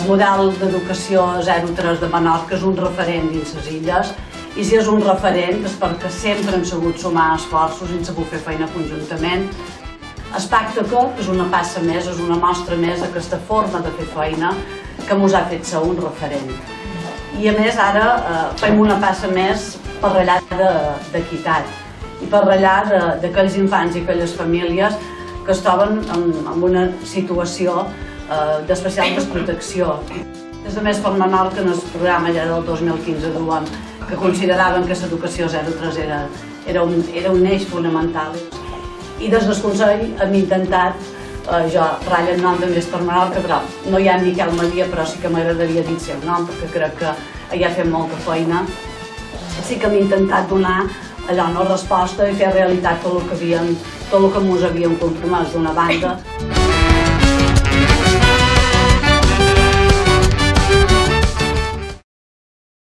model d'educació 0-3 de Menorca és un referent dins les illes, i si és un referent és perquè sempre hem sabut sumar esforços i hem sabut fer feina conjuntament. Espectacle és una passa més, és una mostra més d'aquesta forma de fer feina que ens ha fet ser un referent. I a més ara fem una passa més per ratllar d'equitat i per ratllar d'aquells infants i aquelles famílies que es troben en una situació d'especial desprotecció. Des de Més per Menorca, en el programa ja del 2015 duem que consideraven que l'educació 0-3 era un eix fonamental. I des del Consell hem intentat, jo ratllo el nom de Més per Menorca, però no hi ha Miquel Maria, però sí que m'agradaria dir el seu nom, perquè crec que ja fem molta feina. Sí que hem intentat donar allò, una resposta i fer realitat tot el que ens havíem compromès d'una banda.